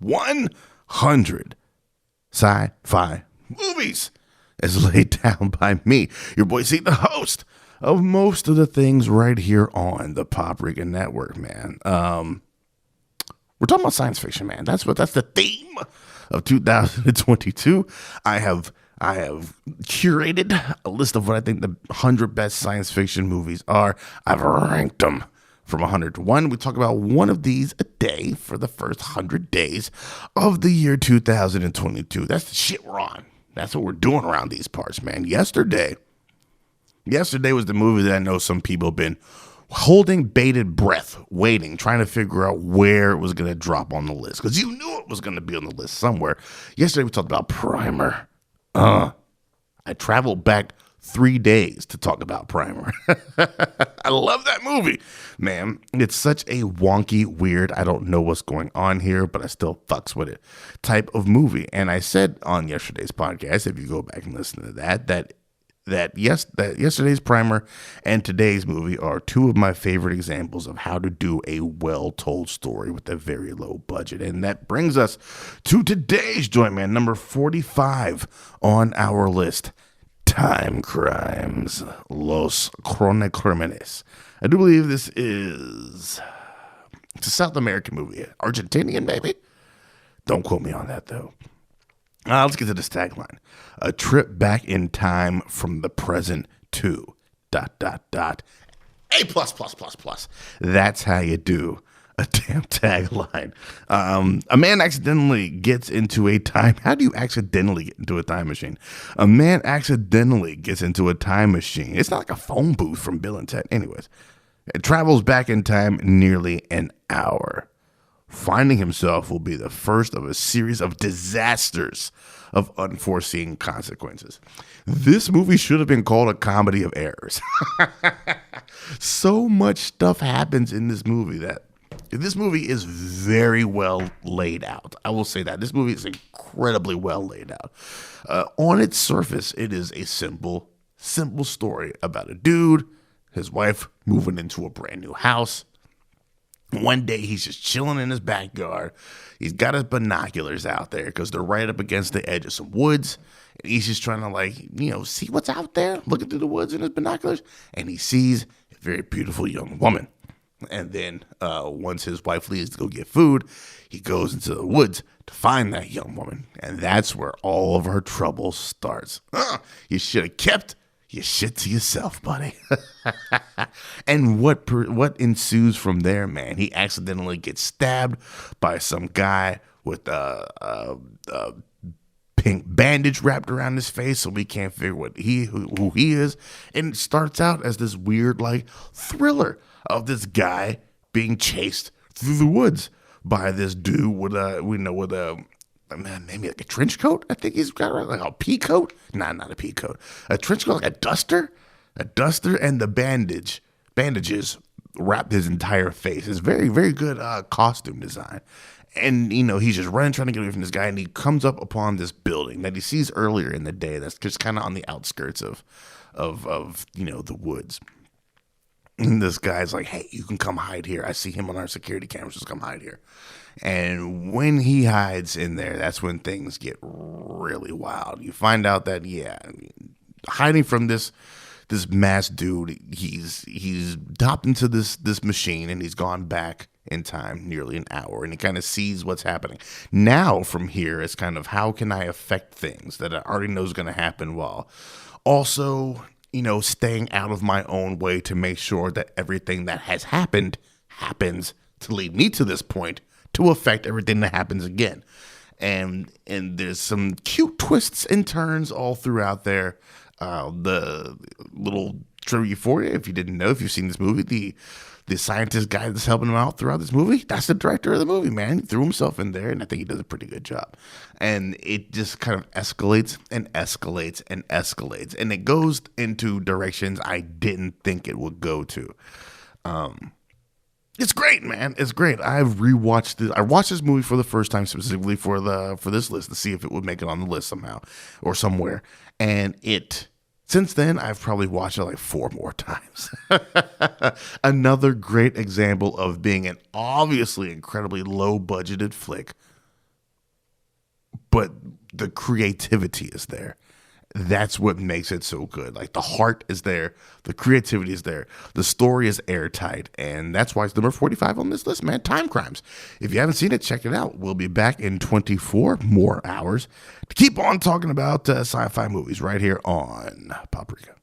100 sci-fi movies as laid down by me, your boy C, the host of most of the things right here on the Pop Rican Network, man. We're talking about science fiction, man. That's the theme of 2022. I have curated a list of what I think the 100 best science fiction movies are. I've ranked them from 100 to 1. We talk about one of these a day for the first 100 days of the year 2022. That's the shit we're on. That's what we're doing around these parts, man. Yesterday was the movie that I know some people have been holding bated breath, waiting, trying to figure out where it was going to drop on the list. Because you knew it was going to be on the list somewhere. Yesterday we talked about Primer. I traveled back 3 days to talk about Primer. I love that movie, man. It's such a wonky, weird, I don't know what's going on here, but I still fucks with it type of movie. And I said on yesterday's podcast, if you go back and listen to that yesterday's Primer and today's movie are two of my favorite examples of how to do a well-told story with a very low budget. And that brings us to today's joint, man, number 45 on our list. Timecrimes, Los Crímenes. I do believe it's a South American movie. Argentinian, maybe? Don't quote me on that, though. Let's get to this tagline. A trip back in time from the present to ... A plus. That's how you do a damn tagline. A man accidentally gets into a time. How do you accidentally get into a time machine? A man accidentally gets into a time machine. It's not like a phone booth from Bill and Ted. Anyways, it travels back in time nearly an hour. Finding himself will be the first of a series of disasters of unforeseen consequences. This movie should have been called a comedy of errors. So much stuff happens in this movie that this movie is very well laid out. I will say that. This movie is incredibly well laid out. On its surface, it is a simple story about a dude, his wife moving into a brand new house. One day he's just chilling in his backyard. He's got his binoculars out there because they're right up against the edge of some woods. And he's just trying to see what's out there, looking through the woods in his binoculars. And he sees a very beautiful young woman. And then once his wife leaves to go get food, he goes into the woods to find that young woman. And that's where all of her trouble starts. You should have kept your shit to yourself, buddy. And what ensues from there, man? He accidentally gets stabbed by some guy with a pink bandage wrapped around his face, so we can't figure who he is. And it starts out as this weird thriller of this guy being chased through the woods by this dude with maybe like a trench coat. I think he's got like a pea coat. Nah, not a pea coat. A trench coat, like a duster, and the bandages wrapped his entire face. It's very, very good costume design. And, he's just running, trying to get away from this guy, and he comes up upon this building that he sees earlier in the day that's just kind of on the outskirts of the woods. And this guy's like, hey, you can come hide here. I see him on our security cameras. Just come hide here. And when he hides in there, that's when things get really wild. You find out that, hiding from this masked dude, he's hopped into this machine, and he's gone back in time nearly an hour, and he kind of sees what's happening. Now, from here, it's kind of how can I affect things that I already know is going to happen while also staying out of my own way to make sure that everything that has happened happens to lead me to this point to affect everything that happens again. And there's some cute twists and turns all throughout there. The little trivia for you, if you didn't know, if you've seen this movie, the scientist guy that's helping him out throughout this movie, that's the director of the movie, man. He threw himself in there, and I think he does a pretty good job. And it just kind of escalates and escalates and escalates. And it goes into directions I didn't think it would go to. It's great, man. It's great. I've rewatched this. I watched this movie for the first time specifically for this list to see if it would make it on the list somehow or somewhere. And since then, I've probably watched it like 4 more times. Another great example of being an obviously incredibly low-budgeted flick but the creativity is there. That's what makes it so good. Like, the heart is there, the creativity is there, the story is airtight, and that's why it's number 45 on this list, man. Timecrimes. If you haven't seen it, check it out. We'll be back in 24 more hours to keep on talking about sci-fi movies right here on Paprika.